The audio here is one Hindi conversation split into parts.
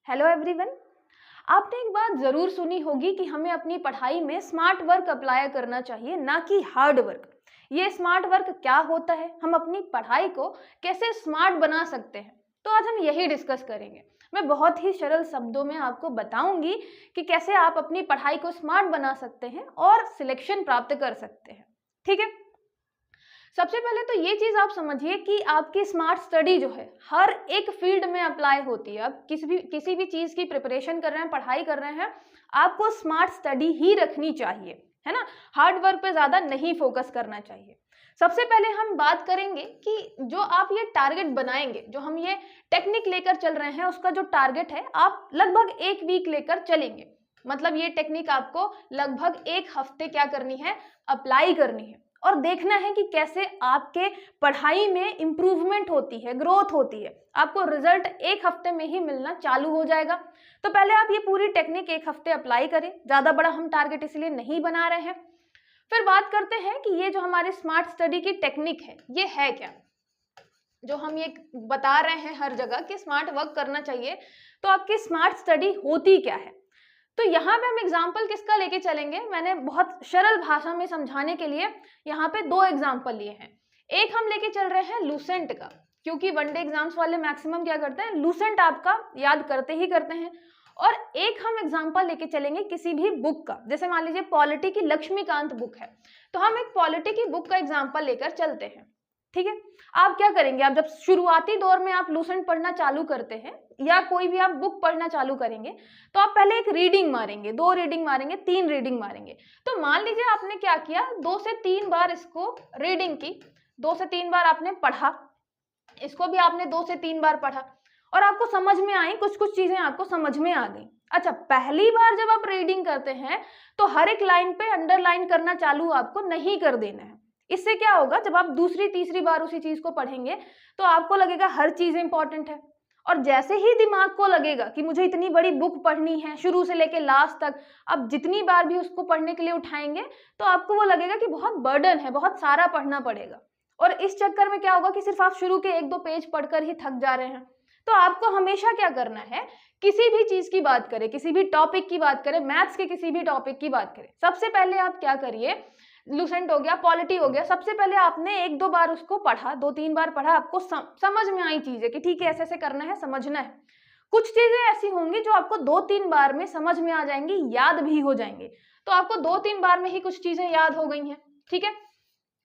Hello everyone. आपने एक बात जरूर सुनी होगी कि हमें अपनी पढ़ाई में स्मार्ट वर्क अप्लाई करना चाहिए, ना कि हार्ड वर्क। ये स्मार्ट वर्क क्या होता है, हम अपनी पढ़ाई को कैसे स्मार्ट बना सकते हैं, तो आज हम यही डिस्कस करेंगे। मैं बहुत ही सरल शब्दों में आपको बताऊंगी कि कैसे आप अपनी पढ़ाई को स्मार्ट बना सकते हैं और सिलेक्शन प्राप्त कर सकते हैं। ठीक है, सबसे पहले तो ये चीज आप समझिए कि आपकी स्मार्ट स्टडी जो है हर एक फील्ड में अप्लाई होती है। आप किसी भी चीज की प्रिपरेशन कर रहे हैं, पढ़ाई कर रहे हैं, आपको स्मार्ट स्टडी ही रखनी चाहिए, है ना। हार्ड वर्क पे ज्यादा नहीं फोकस करना चाहिए। सबसे पहले हम बात करेंगे कि जो आप ये टारगेट बनाएंगे, जो हम ये टेक्निक लेकर चल रहे हैं, उसका जो टारगेट है आप लगभग 1 वीक लेकर चलेंगे। मतलब ये टेक्निक आपको लगभग 1 हफ्ते क्या करनी है, अप्लाई करनी है और देखना है कि कैसे आपके पढ़ाई में इंप्रूवमेंट होती है, ग्रोथ होती है। आपको रिजल्ट 1 हफ्ते में ही मिलना चालू हो जाएगा। तो पहले आप ये पूरी टेक्निक 1 हफ्ते अप्लाई करें। ज्यादा बड़ा हम टारगेट इसलिए नहीं बना रहे हैं। फिर बात करते हैं कि ये जो हमारी स्मार्ट स्टडी की टेक्निक है ये है क्या, जो हम ये बता रहे हैं हर जगह कि स्मार्ट वर्क करना चाहिए, तो आपकी स्मार्ट स्टडी होती क्या है। तो यहाँ पे हम एग्जाम्पल किसका लेके चलेंगे, मैंने बहुत सरल भाषा में समझाने के लिए यहाँ पे 2 एग्जाम्पल लिए हैं। एक हम लेके चल रहे हैं लूसेंट का, क्योंकि वनडे एग्जाम्स वाले मैक्सिमम क्या करते हैं, लूसेंट आपका याद करते ही करते हैं। और एक हम एग्जाम्पल लेके चलेंगे किसी भी बुक का, जैसे मान लीजिए पॉलिटी की लक्ष्मीकांत बुक है, तो हम एक पॉलिटी की बुक का एग्जाम्पल लेकर चलते हैं। ठीक है, आप क्या करेंगे, आप जब शुरुआती दौर में आप लूसेंट पढ़ना चालू करते हैं या कोई भी आप बुक पढ़ना चालू करेंगे, तो आप पहले एक रीडिंग मारेंगे, 2 रीडिंग मारेंगे, 3 रीडिंग मारेंगे। तो मान लीजिए आपने क्या किया, 2 से 3 बार इसको रीडिंग की, 2 से 3 बार आपने पढ़ा, इसको भी आपने 2 से 3 बार पढ़ा और आपको समझ में आई, कुछ कुछ चीजें आपको समझ में आ गई। अच्छा, पहली बार जब आप रीडिंग करते हैं तो हर एक लाइन पे अंडरलाइन करना चालू आपको नहीं कर देना है। इससे क्या होगा, जब आप दूसरी तीसरी बार उसी चीज को पढ़ेंगे तो आपको लगेगा हर चीज इंपॉर्टेंट है। और जैसे ही दिमाग को लगेगा कि मुझे इतनी बड़ी बुक पढ़नी है शुरू से लेके लास्ट तक, अब जितनी बार भी उसको पढ़ने के लिए उठाएंगे तो आपको वो लगेगा कि बहुत बर्डन है, बहुत सारा पढ़ना पड़ेगा। और इस चक्कर में क्या होगा कि सिर्फ आप शुरू के 1-2 पेज पढ़कर ही थक जा रहे हैं। तो आपको हमेशा क्या करना है, किसी भी चीज की बात करें, किसी भी टॉपिक की बात करें, मैथ्स के किसी भी टॉपिक की बात करें, सबसे पहले आप क्या करिए, लूसेंट हो गया, पॉलिटी हो गया, सबसे पहले आपने 1-2 बार उसको पढ़ा, 2-3 बार पढ़ा, आपको समझ में आई चीजें कि ठीक है ऐसे ऐसे करना है, समझना है। कुछ चीजें ऐसी होंगी जो आपको 2-3 बार में समझ में आ जाएंगी, याद भी हो जाएंगे। तो आपको 2-3 बार में ही कुछ चीजें याद हो गई हैं। ठीक है,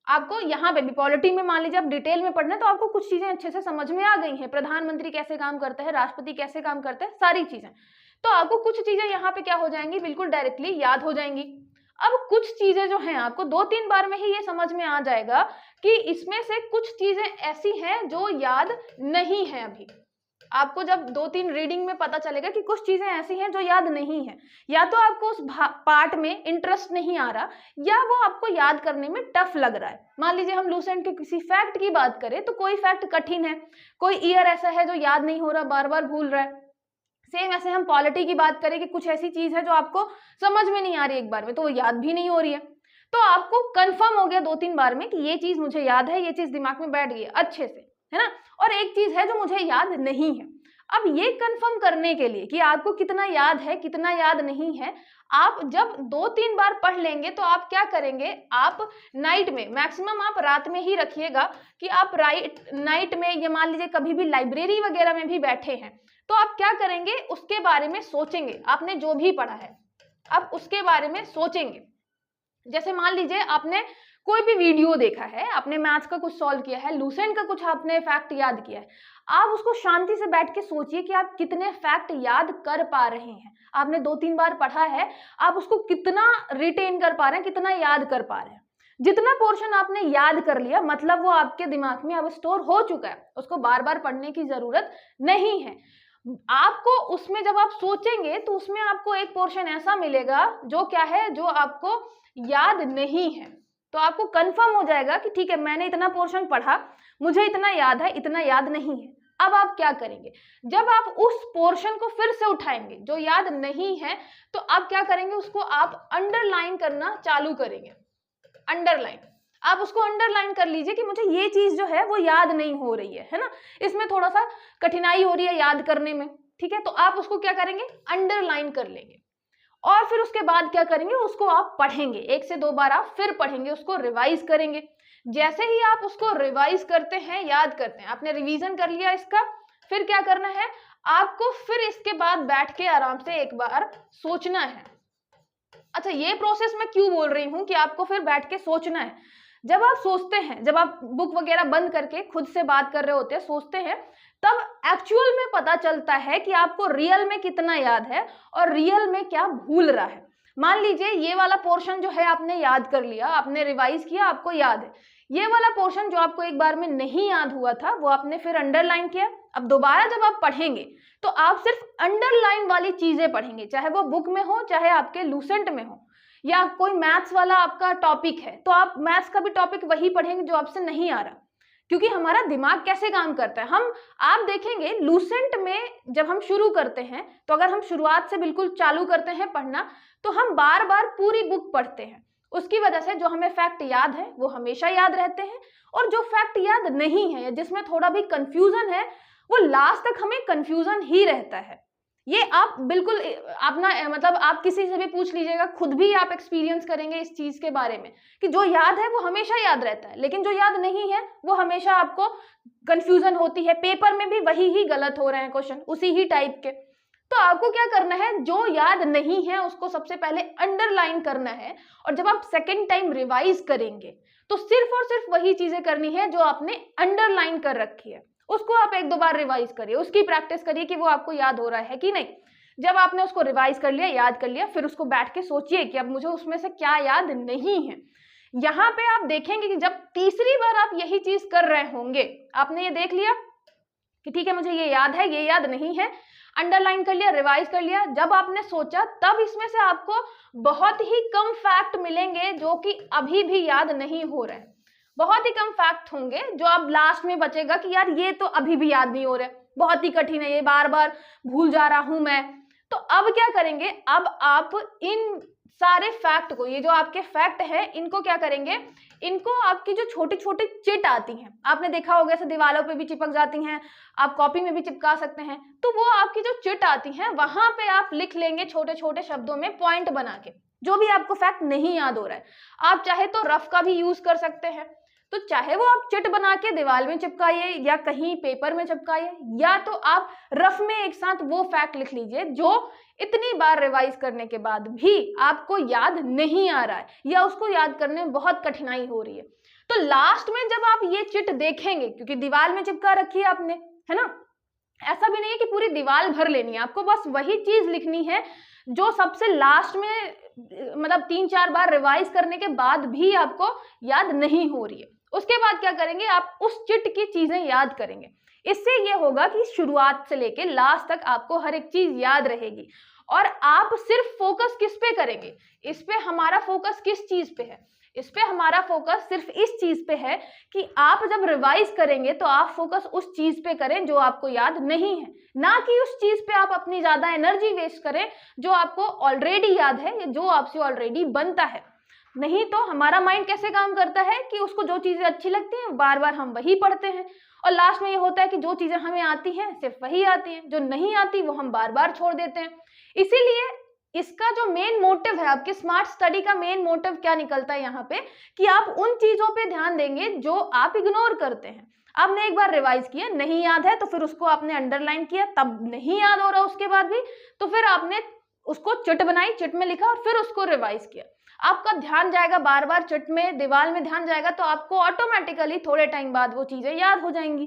आपको यहाँ पे भी पॉलिटी में मान लीजिए आप डिटेल में पढ़ना है तो आपको कुछ चीजें अच्छे से समझ में आ गई हैं, प्रधानमंत्री कैसे काम करते हैं, राष्ट्रपति कैसे काम करते हैं, सारी चीजें। तो आपको कुछ चीजें यहाँ पे क्या हो जाएंगी, बिल्कुल डायरेक्टली याद हो जाएंगी। अब कुछ चीजें जो हैं आपको 2-3 बार में ही ये समझ में आ जाएगा कि इसमें से कुछ चीजें ऐसी हैं जो याद नहीं है। अभी आपको जब 2-3 रीडिंग में पता चलेगा कि कुछ चीजें ऐसी हैं जो याद नहीं है, या तो आपको उस पार्ट में इंटरेस्ट नहीं आ रहा या वो आपको याद करने में टफ लग रहा है। मान लीजिए हम लूसेंट के किसी फैक्ट की बात करें तो कोई फैक्ट कठिन है, कोई ईयर ऐसा है जो याद नहीं हो रहा, बार बार भूल रहा है। सेम ऐसे हम पॉलिटी की बात करें कि कुछ ऐसी चीज है जो आपको समझ में नहीं आ रही एक बार में, तो वो याद भी नहीं हो रही है। तो आपको कंफर्म हो गया 2-3 बार में कि ये चीज मुझे याद है, ये चीज दिमाग में बैठ गई है अच्छे से, है ना। और एक चीज है जो मुझे याद नहीं है। अब ये कंफर्म करने के लिए कि आपको कितना याद है कितना याद नहीं है, आप जब 2-3 बार पढ़ लेंगे तो आप क्या करेंगे, आप नाइट में, मैक्सिमम आप रात में ही रखिएगा कि आप नाइट में, ये मान लीजिए कभी भी लाइब्रेरी वगैरह में भी बैठे हैं तो आप क्या करेंगे, उसके बारे में सोचेंगे, आपने जो भी पढ़ा है आप उसके बारे में सोचेंगे। जैसे मान लीजिए आपने कोई भी वीडियो देखा है, आपने मैथ्स का कुछ सॉल्व किया है, लूसेंट का कुछ आपने फैक्ट याद किया है, आप उसको शांति से बैठ के सोचिए कि आप कितने फैक्ट याद कर पा रहे हैं। आपने 2-3 बार पढ़ा है, आप उसको कितना रिटेन कर पा रहे हैं, कितना याद कर पा रहे हैं। जितना पोर्शन आपने याद कर लिया मतलब वो आपके दिमाग में अब स्टोर हो चुका है, उसको बार बार पढ़ने की जरूरत नहीं है। आपको उसमें जब आप सोचेंगे तो उसमें आपको एक पोर्शन ऐसा मिलेगा जो क्या है, जो आपको याद नहीं है। तो आपको कंफर्म हो जाएगा कि ठीक है मैंने इतना पोर्शन पढ़ा, मुझे इतना याद है, इतना याद नहीं है। अब आप क्या करेंगे, जब आप उस पोर्शन को फिर से उठाएंगे जो याद नहीं है, तो आप क्या करेंगे, उसको आप अंडरलाइन करना चालू करेंगे। अंडरलाइन, आप उसको अंडरलाइन कर लीजिए कि मुझे ये चीज जो है वो याद नहीं हो रही है ना, इसमें थोड़ा सा कठिनाई हो रही है याद करने में। ठीक है, तो आप उसको क्या करेंगे, अंडरलाइन कर लेंगे और फिर उसके बाद क्या करेंगे, उसको आप पढ़ेंगे, 1 से 2 बार आप फिर पढ़ेंगे, उसको रिवाइज करेंगे। जैसे ही आप उसको रिवाइज करते हैं, याद करते हैं, आपने रिवीजन कर लिया इसका, फिर क्या करना है आपको, फिर इसके बाद बैठ के आराम से एक बार सोचना है। अच्छा, ये प्रोसेस मैं क्यों बोल रही हूँ कि आपको फिर बैठ के सोचना है। जब आप सोचते हैं, जब आप बुक वगैरह बंद करके खुद से बात कर रहे होते हैं, सोचते हैं, तब एक्चुअल में पता चलता है कि आपको रियल में कितना याद है और रियल में क्या भूल रहा है। मान लीजिए ये वाला पोर्शन जो है आपने याद कर लिया, आपने रिवाइज किया, आपको याद है। ये वाला पोर्शन जो आपको एक बार में नहीं याद हुआ था, वो आपने फिर अंडरलाइन किया। अब दोबारा जब आप पढ़ेंगे तो आप सिर्फ अंडरलाइन वाली चीजें पढ़ेंगे, चाहे वो बुक में हो, चाहे आपके लूसेंट में हो, या कोई मैथ्स वाला आपका टॉपिक है तो आप मैथ्स का भी टॉपिक वही पढ़ेंगे जो आपसे नहीं आ रहा। क्योंकि हमारा दिमाग कैसे काम करता है, आप देखेंगे लूसेंट में जब हम शुरू करते हैं, तो अगर हम शुरुआत से बिल्कुल चालू करते हैं पढ़ना, तो हम बार बार पूरी बुक पढ़ते हैं। उसकी वजह से जो हमें फैक्ट याद है वो हमेशा याद रहते हैं, और जो फैक्ट याद नहीं है, जिसमें थोड़ा भी कंफ्यूजन है, वो लास्ट तक हमें कंफ्यूजन ही रहता है। ये आप बिल्कुल अपना मतलब आप किसी से भी पूछ लीजिएगा, खुद भी आप एक्सपीरियंस करेंगे इस चीज के बारे में कि जो याद है वो हमेशा याद रहता है, लेकिन जो याद नहीं है वो हमेशा आपको कंफ्यूजन होती है। पेपर में भी वही ही गलत हो रहे हैं क्वेश्चन, उसी ही टाइप के। तो आपको क्या करना है, जो याद नहीं है उसको सबसे पहले अंडरलाइन करना है, और जब आप सेकेंड टाइम रिवाइज करेंगे तो सिर्फ और सिर्फ वही चीजें करनी है जो आपने अंडरलाइन कर रखी है, उसको आप 1-2 बार रिवाइज करिए, उसकी प्रैक्टिस करिए कि वो आपको याद हो रहा है कि नहीं। जब आपने उसको रिवाइज कर लिया, याद कर लिया, फिर उसको बैठ के सोचिए कि अब मुझे उसमें से क्या याद नहीं है। यहाँ पे आप देखेंगे कि जब तीसरी बार आप यही चीज कर रहे होंगे, आपने ये देख लिया कि ठीक है मुझे ये याद है, ये याद नहीं है, अंडरलाइन कर लिया, रिवाइज कर लिया, जब आपने सोचा तब इसमें से आपको बहुत ही कम फैक्ट मिलेंगे जो कि अभी भी याद नहीं हो रहे हैं। बहुत ही कम फैक्ट होंगे जो अब लास्ट में बचेगा कि यार ये तो अभी भी याद नहीं हो रहा है, बहुत ही कठिन है, ये बार बार भूल जा रहा हूं मैं। तो अब क्या करेंगे, अब आप इन सारे फैक्ट को, ये जो आपके फैक्ट है, इनको क्या करेंगे, इनको आपकी जो छोटी छोटी चिट आती हैं, आपने देखा होगा ऐसे दीवारों पे भी चिपक जाती हैं, आप कॉपी में भी चिपका सकते हैं, तो वो आपकी जो चिट आती हैं वहां पे आप लिख लेंगे छोटे छोटे शब्दों में पॉइंट बना के, जो भी आपको फैक्ट नहीं याद हो रहा है। आप चाहे तो रफ का भी यूज कर सकते हैं, तो चाहे वो आप चिट बना के दीवार में चिपकाइए या कहीं पेपर में चिपकाइए, या तो आप रफ में एक साथ वो फैक्ट लिख लीजिए जो इतनी बार रिवाइज करने के बाद भी आपको याद नहीं आ रहा है या उसको याद करने में बहुत कठिनाई हो रही है। तो लास्ट में जब आप ये चिट देखेंगे, क्योंकि दीवार में चिपका रखी है आपने, है ना, ऐसा भी नहीं है कि पूरी दीवार भर लेनी है, आपको बस वही चीज लिखनी है जो सबसे लास्ट में मतलब 3-4 बार रिवाइज करने के बाद भी आपको याद नहीं हो रही है। उसके बाद क्या करेंगे, आप उस चिट की चीजें याद करेंगे। इससे ये होगा कि शुरुआत से लेके लास्ट तक आपको हर एक चीज याद रहेगी, और आप सिर्फ फोकस किस पे करेंगे, इस पे हमारा फोकस किस चीज पे है, इस पे हमारा फोकस सिर्फ इस चीज पे है कि आप जब रिवाइज करेंगे तो आप फोकस उस चीज पे करें जो आपको याद नहीं है, ना कि उस चीज पे आप अपनी ज्यादा एनर्जी वेस्ट करें जो आपको ऑलरेडी याद है या जो आपसे ऑलरेडी बनता है। नहीं तो हमारा माइंड कैसे काम करता है कि उसको जो चीजें अच्छी लगती हैं बार बार हम वही पढ़ते हैं, और लास्ट में ये होता है कि जो चीजें हमें आती हैं सिर्फ वही आती हैं, जो नहीं आती वो हम बार बार छोड़ देते हैं। इसीलिए इसका जो मेन मोटिव है, आपके स्मार्ट स्टडी का मेन मोटिव क्या निकलता है यहाँ पे, कि आप उन चीजों पे ध्यान देंगे जो आप इग्नोर करते हैं। आपने एक बार रिवाइज किया, नहीं याद है, तो फिर उसको आपने अंडरलाइन किया, तब नहीं याद हो रहा उसके बाद भी, तो फिर आपने उसको चिट बनाई, चिट में लिखा और फिर उसको रिवाइज किया। आपका ध्यान जाएगा बार बार चिट में, दीवार में ध्यान जाएगा, तो आपको ऑटोमेटिकली थोड़े टाइम बाद वो चीजें याद हो जाएंगी।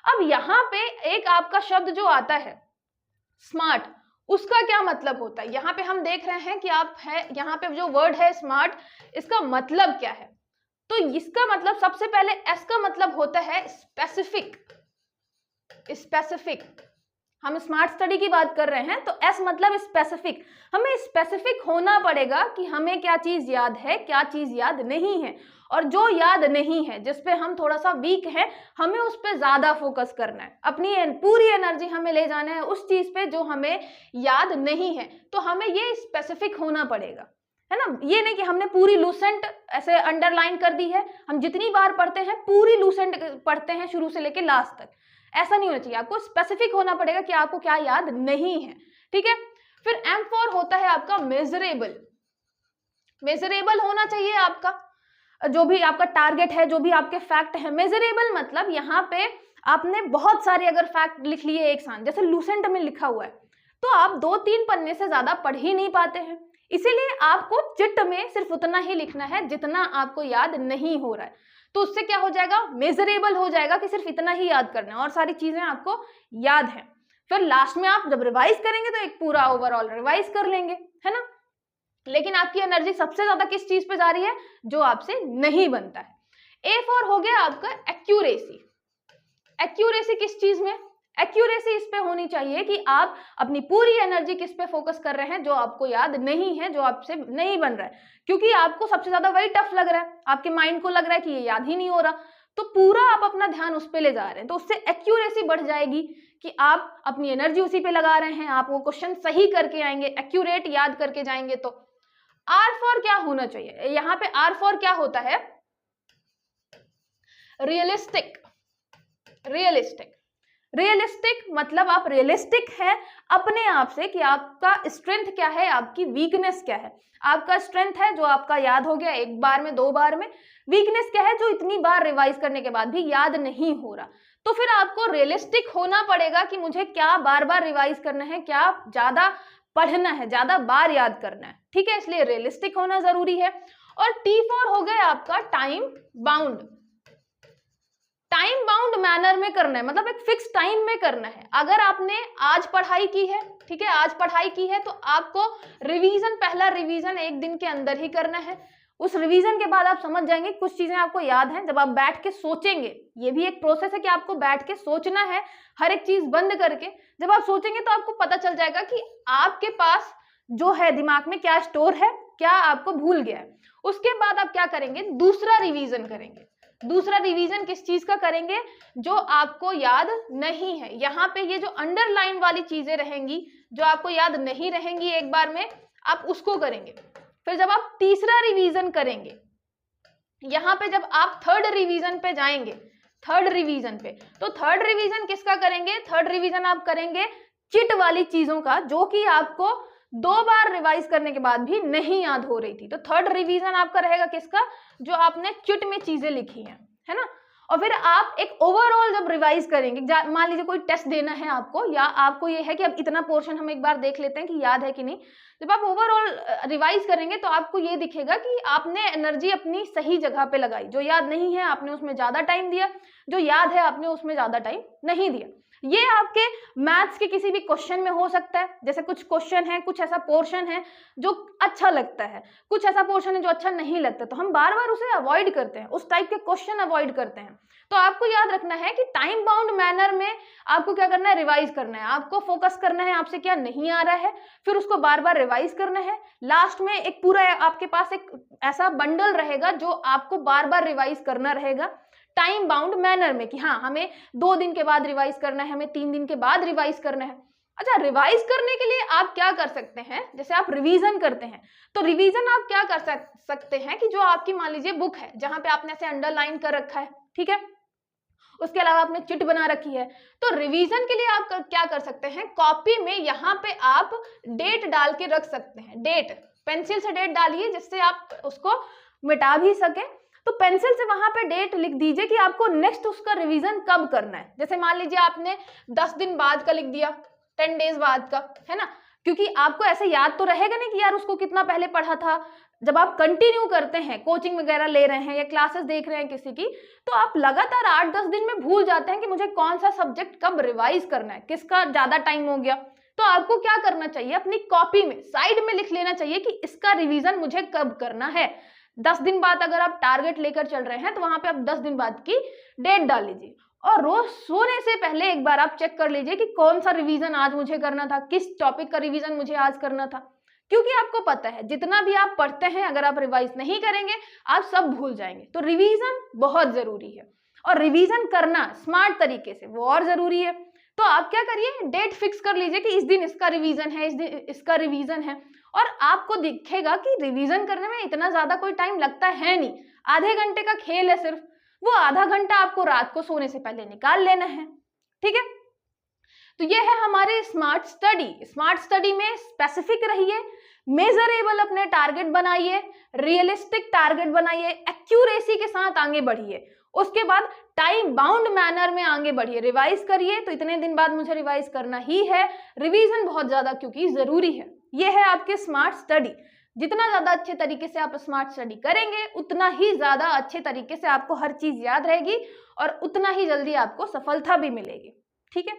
अब यहाँ पे एक आपका शब्द जो आता है स्मार्ट, उसका क्या मतलब होता है, यहाँ पे हम देख रहे हैं कि आप है, यहाँ पे जो वर्ड है स्मार्ट, इसका मतलब क्या है। तो इसका मतलब सबसे पहले एस का मतलब होता है स्पेसिफिक। स्पेसिफिक, हम स्मार्ट स्टडी की बात कर रहे हैं तो एस मतलब स्पेसिफिक। हमें स्पेसिफिक होना पड़ेगा कि हमें क्या चीज याद है, क्या चीज याद नहीं है, और जो याद नहीं है, जिस पे हम थोड़ा सा वीक है, हमें उस पे ज्यादा फोकस करना है, अपनी पूरी एनर्जी हमें ले जाना है उस चीज पे जो हमें याद नहीं है। तो हमें ये स्पेसिफिक होना पड़ेगा, है ना। ये नहीं कि हमने पूरी लूसेंट ऐसे अंडरलाइन कर दी है, हम जितनी बार पढ़ते हैं पूरी लूसेंट पढ़ते हैं शुरू से लेके लास्ट तक, ऐसा नहीं होना चाहिए, आपको स्पेसिफिक होना पड़ेगा कि आपको क्या याद नहीं है, ठीक है। फिर M4 होता है आपका मेजरेबल। मेजरेबल होना चाहिए आपका, जो भी आपका टारगेट है, जो भी आपके फैक्ट है। मेजरेबल मतलब यहाँ पे आपने बहुत सारे अगर फैक्ट लिख लिए एक साथ, जैसे लूसेंट में लिखा हुआ है, तो आप 2-3 पन्ने से ज्यादा पढ़ ही नहीं पाते हैं, इसीलिए आपको चिट में सिर्फ उतना ही लिखना है जितना आपको याद नहीं हो रहा है। तो उससे क्या हो जाएगा, मेजरेबल हो जाएगा कि सिर्फ इतना ही याद करना है और सारी चीजें आपको याद है। फिर लास्ट में आप जब रिवाइज करेंगे तो एक पूरा ओवरऑल रिवाइज कर लेंगे, है ना। लेकिन आपकी एनर्जी सबसे ज्यादा किस चीज पे जा रही है, जो आपसे नहीं बनता है। A4 हो गया आपका एक्यूरेसी। एक्यूरेसी किस चीज में, एक्यूरेसी इस पे होनी चाहिए कि आप अपनी पूरी एनर्जी किस पे फोकस कर रहे हैं, जो आपको याद नहीं है, जो आपसे नहीं बन रहा है, क्योंकि आपको सबसे ज्यादा वही टफ लग रहा है, आपके माइंड को लग रहा है कि ये याद ही नहीं हो रहा, तो पूरा आप अपना ध्यान उस पे ले जा रहे हैं, तो उससे एक्यूरेसी बढ़ जाएगी कि आप अपनी एनर्जी उसी पे लगा रहे हैं, आप वो क्वेश्चन सही करके आएंगे, एक्यूरेट याद करके जाएंगे। तो R4 क्या होना चाहिए, यहाँ पे R4 क्या होता है, रियलिस्टिक। रियलिस्टिक, रियलिस्टिक मतलब आप रियलिस्टिक है अपने आप से कि आपका स्ट्रेंथ क्या है, आपकी वीकनेस क्या है। आपका स्ट्रेंथ है जो आपका याद हो गया एक बार में, 2 बार में। वीकनेस क्या है, जो इतनी बार रिवाइज करने के बाद भी याद नहीं हो रहा। तो फिर आपको रियलिस्टिक होना पड़ेगा कि मुझे क्या बार बार रिवाइज करना है, क्या ज्यादा पढ़ना है, ज्यादा बार याद करना है, ठीक है, इसलिए रियलिस्टिक होना जरूरी है। और T4 हो गया आपका time bound. Time bound manner में करना है, मतलब एक फिक्स टाइम में करना है। अगर आपने आज पढ़ाई की है, ठीक है, आज पढ़ाई की है, तो आपको रिवीजन, पहला रिवीजन 1 दिन के अंदर ही करना है। उस रिवीजन के बाद आप समझ जाएंगे कुछ चीजें आपको याद हैं। जब आप बैठ के सोचेंगे, ये भी एक प्रोसेस है कि आपको बैठ के सोचना है, हर एक चीज बंद करके। जब आप सोचेंगे तो आपको पता चल जाएगा कि आपके पास जो है दिमाग में क्या स्टोर है, क्या आपको भूल गया है। उसके बाद आप क्या करेंगे, दूसरा रिवीजन करेंगे। दूसरा रिवीजन किस चीज का करेंगे, जो आपको याद नहीं है। यहाँ पे ये जो अंडरलाइन वाली चीजें रहेंगी, जो आपको याद नहीं रहेंगी एक बार में, आप उसको करेंगे। फिर जब आप तीसरा रिवीजन करेंगे, यहाँ पे जब आप थर्ड रिवीजन पे जाएंगे, थर्ड रिवीजन पे, तो थर्ड रिवीजन किसका करेंगे, थर्ड रिवीजन आप करेंगे चिट वाली चीजों का, जो कि आपको 2 बार रिवाइज करने के बाद भी नहीं याद हो रही थी। तो थर्ड रिवीजन आपका रहेगा किसका, जो आपने चिट में चीजें लिखी हैं, है ना। और फिर आप एक ओवरऑल जब रिवाइज करेंगे, मान लीजिए कोई टेस्ट देना है आपको, या आपको ये है कि अब इतना पोर्शन हम एक बार देख लेते हैं कि याद है कि नहीं। जब आप ओवरऑल रिवाइज करेंगे तो आपको ये दिखेगा कि आपने एनर्जी अपनी सही जगह पे लगाई। जो याद नहीं है आपने उसमें ज्यादा टाइम दिया, जो याद है आपने उसमें ज्यादा टाइम नहीं दिया। ये आपके मैथ्स के किसी भी क्वेश्चन में हो सकता है। जैसे कुछ क्वेश्चन है, कुछ ऐसा पोर्शन है जो अच्छा लगता है, कुछ ऐसा पोर्शन है जो अच्छा नहीं लगता, तो हम बार बार उसे अवॉइड करते हैं, उस टाइप के क्वेश्चन अवॉइड करते हैं। तो आपको याद रखना है कि टाइम बाउंड मैनर में आपको क्या करना है, रिवाइज करना है। आपको फोकस करना है आपसे क्या नहीं आ रहा है, फिर उसको बार बार रिवाइज करना है। लास्ट में एक पूरा आपके पास एक ऐसा बंडल रहेगा जो आपको बार बार रिवाइज करना रहेगा टाइम बाउंड मैनर में, कि हाँ हमें 2 दिन के बाद रिवाइज करना है, हमें 3 दिन के बाद रिवाइज करना है। अच्छा, रिवाइज करने के लिए आप क्या कर सकते हैं, जैसे आप रिवीजन करते हैं तो रिवीजन आप क्या कर सकते हैं कि जो आपकी मान लीजिए बुक है, जहां पे आपने ऐसे अंडरलाइन कर रखा है, ठीक है, उसके अलावा आपने चिट बना रखी है, तो रिवीजन के लिए आप क्या कर सकते हैं, कॉपी में यहाँ पे आप डेट डाल के रख सकते हैं। डेट, पेंसिल से डेट डालिए जिससे आप उसको मिटा भी सके। तो पेंसिल से वहां पे डेट लिख दीजिए कि आपको नेक्स्ट उसका रिवीजन कब करना है। जैसे मान लीजिए आपने 10 दिन बाद का लिख दिया, 10 डेज बाद का, है ना, क्योंकि आपको ऐसे याद तो रहेगा नहीं कि यार उसको कितना पहले पढ़ा था। जब आप कंटिन्यू करते हैं, कोचिंग वगैरह ले रहे हैं या क्लासेस देख रहे हैं किसी की, तो आप लगातार 8-10 दिन में भूल जाते हैं कि मुझे कौन सा सब्जेक्ट कब रिवाइज करना है, किसका ज्यादा टाइम हो गया। तो आपको क्या करना चाहिए, अपनी कॉपी में साइड में लिख लेना चाहिए कि इसका रिवीजन मुझे कब करना है। 10 दिन बाद अगर आप टारगेट लेकर चल रहे हैं तो वहां पे आप 10 दिन बाद की डेट डाल लीजिए। और रोज सोने से पहले एक बार आप चेक कर लीजिए कि कौन सा रिवीजन आज मुझे करना था, किस टॉपिक का रिवीजन मुझे आज करना था। क्योंकि आपको पता है जितना भी आप पढ़ते हैं, अगर आप रिवाइज नहीं करेंगे आप सब भूल जाएंगे। तो रिवीजन बहुत जरूरी है, और रिवीजन करना स्मार्ट तरीके से वो और जरूरी है। तो आप क्या करिए, डेट फिक्स कर लीजिए कि इस दिन इसका रिवीजन है, इस दिन इसका रिवीजन है, और आपको दिखेगा कि रिवीजन करने में इतना ज्यादा कोई टाइम लगता है नहीं, आधे घंटे का खेल है सिर्फ। वो आधा घंटा आपको रात को सोने से पहले निकाल लेना है, ठीक है, तो ये है हमारे स्मार्ट स्टडी। स्मार्ट स्टडी में स्पेसिफिक रहिए, मेजरेबल अपने टारगेट बनाइए, रियलिस्टिक टारगेट बनाइए, एक्यूरेसी के साथ आगे बढ़िए, उसके बाद टाइम बाउंड मैनर में आगे बढ़िए, रिवाइज करिए। तो इतने दिन बाद मुझे रिवाइज करना ही है, रिवीजन बहुत ज्यादा क्योंकि जरूरी है। ये है आपके स्मार्ट स्टडी। जितना ज्यादा अच्छे तरीके से आप स्मार्ट स्टडी करेंगे उतना ही ज्यादा अच्छे तरीके से आपको हर चीज याद रहेगी और उतना ही जल्दी आपको सफलता भी मिलेगी। ठीक है।